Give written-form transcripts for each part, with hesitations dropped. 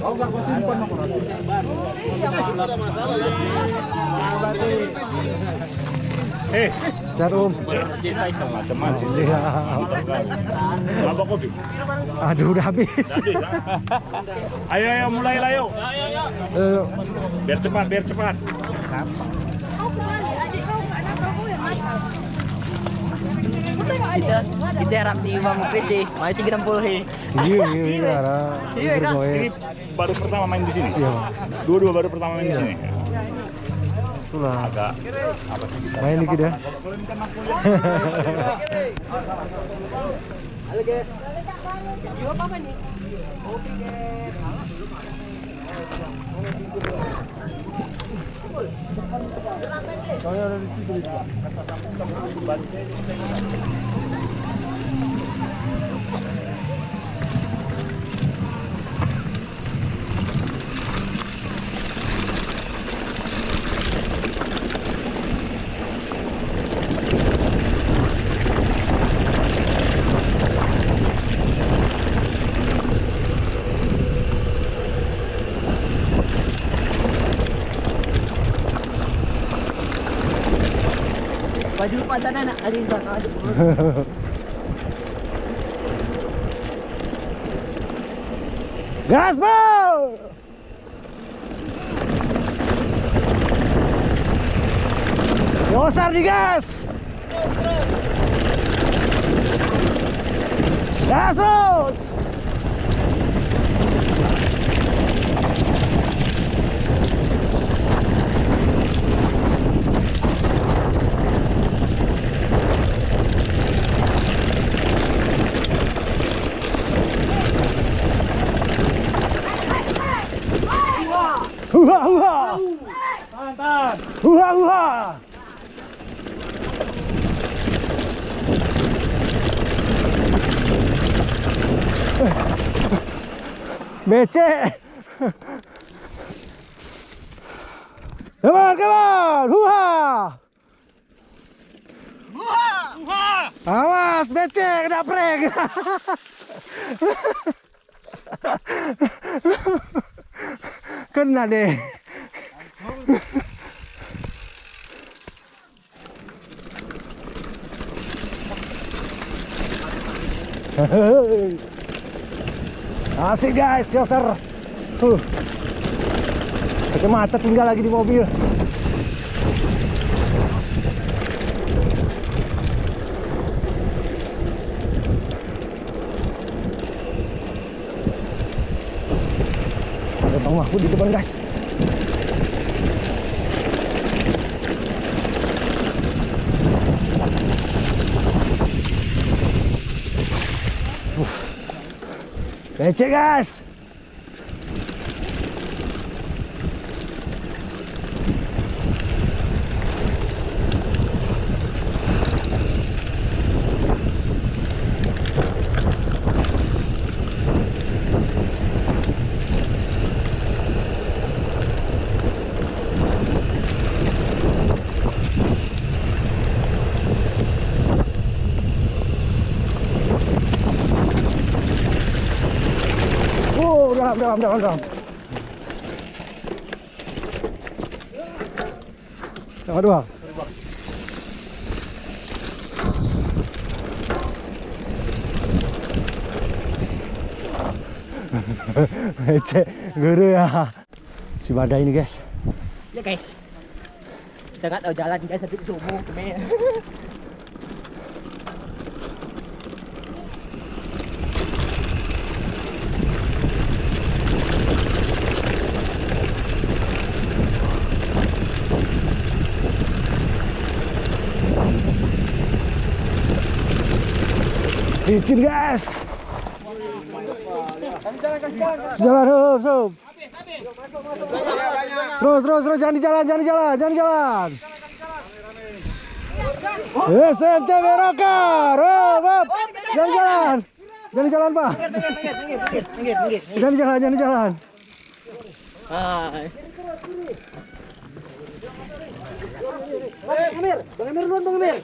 Oh, enggak gua simpan nomor. Ada masalah ya. Sehat Om. Desa itu macam-macam sih. Iya. Apa kopi? Aduh udah habis. Ayo mulai lah yuk. Ayo. Biar cepat. Kita harap di Bang Kristi, mau 30 he. Iya, Iya, Baru pertama main di sini. Iya. Dua baru pertama main di sini. Itulah. Agak apa sih? Main dikit ya. Halo guys. Video apa nih? Kopi guys. Soalnya ada di situ juga. Baju padan anak ada di belakang ada. Gas, Bang! Yosar di gas! Gasos! Hua hua. Mantap. Hua hua. Becek. Come on. Hua. Hua. Awas becek kena prank. Kena deh. Asik guys, Yoser. Kacamata tinggal lagi di mobil. Ada Bang Mahfud di depan guys. Becek guys. Dalam. Yang kedua. Becek, guru ya. Si badai ini guys. Ya guys. Kita nggak tahu jalan guys, nanti subuh. Licin guys. Jalan sob. Terus jangan di jalan. SMT Meraka, jangan di jalan Pak. Pinggir. Jangan di jalan. Hai. Bang Emir duluan Bang Emir.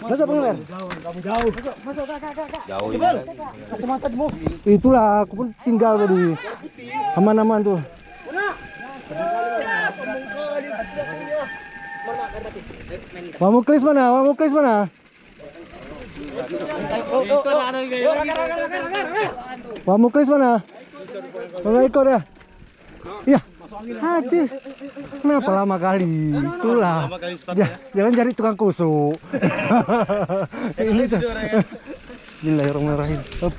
Masuk Bang Ler. Masuk kak. Jauh Kacamata demo. Itulah aku pun tinggal tadi. Aman-aman tuh. Pak Muklis mana? Pak Muklis mana? Pak Muklis mana? Nggak ikut ya? Iya. Hati. Kenapa lama kali? Itulah. Jangan cari tukang kusuk. Ini tuh. Bismillahirrahmanirrahim. Hop.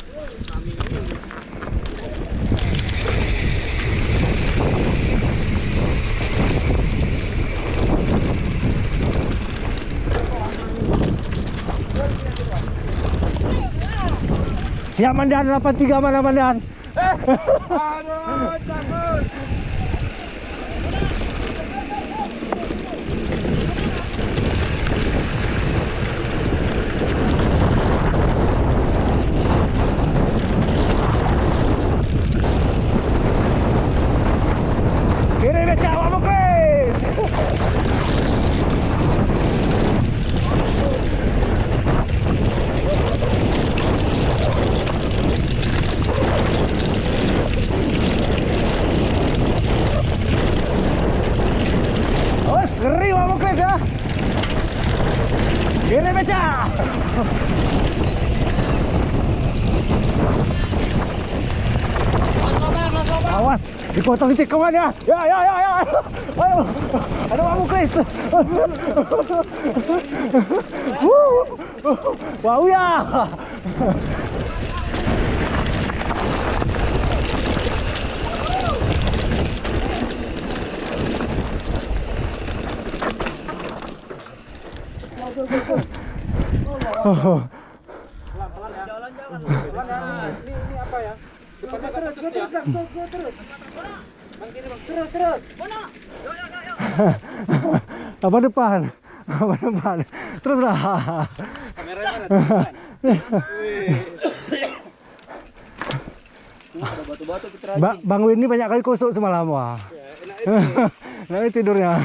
Siap Mandan, 83 mana Mandan? Aduh, takut. Kiri becak Pak Muklis. Oh, ngeri Pak Muklis ya. Kiri becak. Awas, dipotong di tikungan ya. Ya. Ayo. Ada Pak Muklis. Wow ya. Ini apa ya? Depannya terus. Bang kiri bang, terus. Mana? Apa depan? Teruslah. Kameranya ada batu-batu kita lagi. Bang Win ini banyak kali kusuk semalam wah. Nah, tidurnya.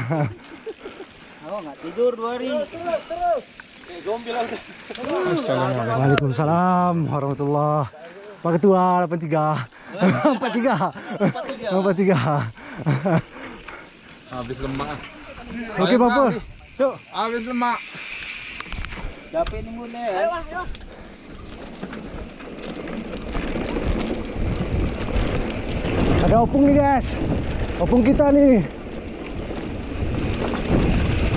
Oh, nggak tidur 2 hari. Terus. Kayak zombie lah. Waalaikumsalam warahmatullah. Pak Ketua 83. 43. Habis lemak. Oke, Bang Pur. Yuk. Habis lemak. Dapat ini mune ya. Ayo. Ada opung nih, guys. Opung kita nih.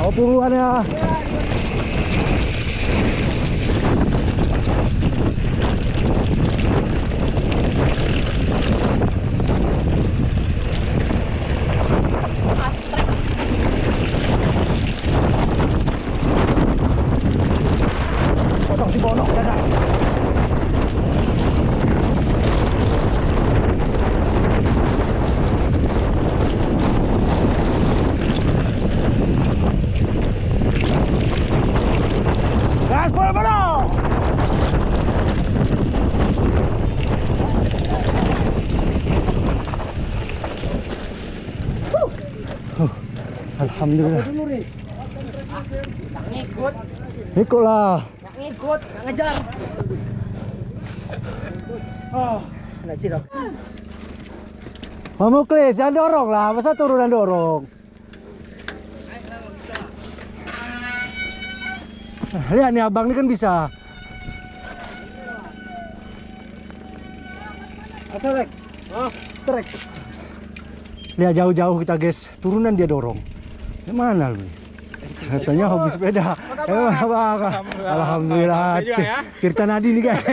Opung luarnya. Potong si bonok ya, guys. Gas bonok. Alhamdulillah. Ngikut. Ikutlah. Ngikut, ngejar. Nggak sih, Rob. Pak Muklis, jangan dorong lah. Masa turun dan dorong? Lihat nih abang ini kan bisa. Trek. Trek. Lihat jauh-jauh kita guys, turunan dia dorong. Gimana lu? Katanya hobi sepeda. Alhamdulillah. Tirta Nadi nih guys.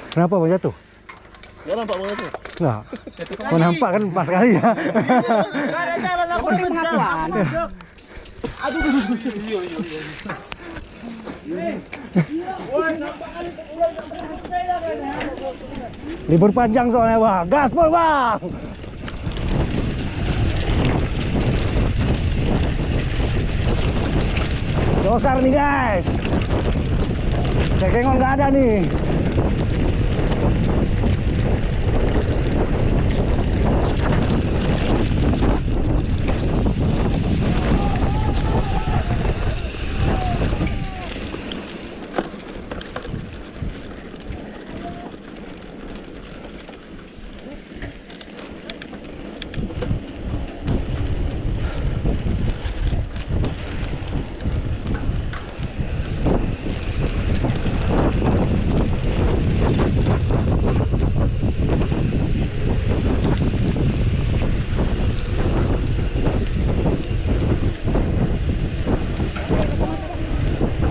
Kenapa mau jatuh? Gak nampak banget tuh. Nah, mau nampak kan pas kali ya. Jalan aku pengakuan. Libur panjang soalnya bang, gaspol bang. Dosar nih guys. Cekengon nggak ada nih.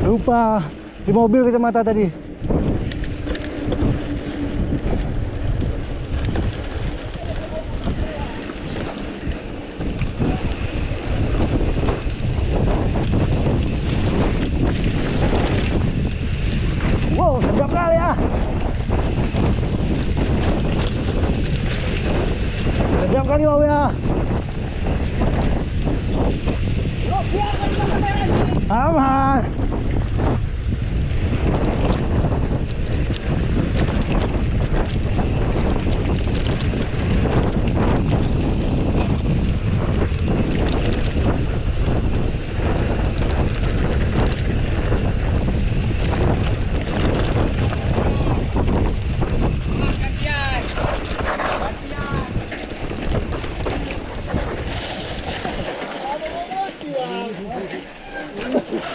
Lupa di mobil kacamata tadi. Wow, sedap kali ya. Sedap kali bau ya. Aman.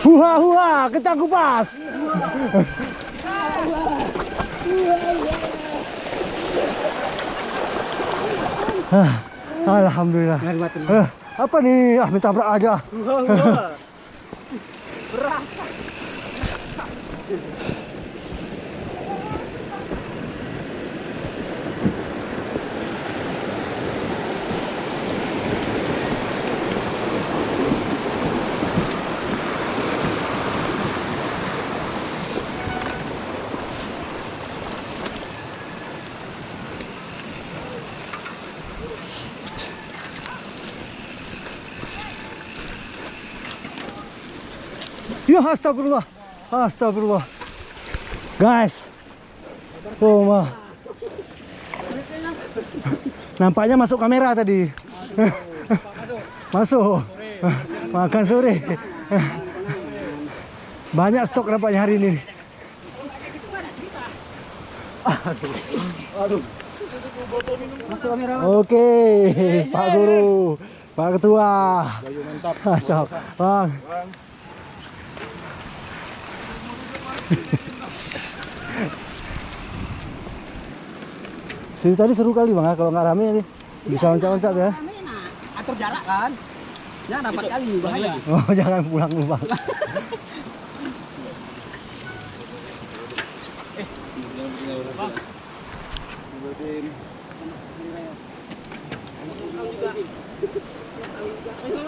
Huha huha, kentang kupas. Alhamdulillah. Apa nih? Ah, minta berak aja. Berat. Ya astagfirullah. Astagfirullah. Guys. Oh, mah. Nampaknya masuk kamera tadi. Masuk. Makan sore. Banyak stok nampaknya hari ini. Masuk kamera. Oke, Pak Guru, Pak Ketua. Mantap. Bang. Jadi tadi seru kali bang, kalau nggak rame nih bisa loncat-loncat ya. Atur jarak kan. Ya dapat kali bahaya. Oh jangan pulang lu bang.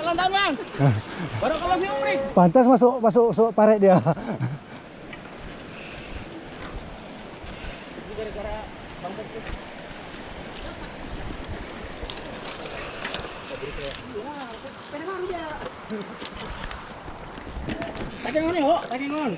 Lantan bang. Baru kalau Fiumri. Pantas masuk paret dia. Takengon ya, takengon.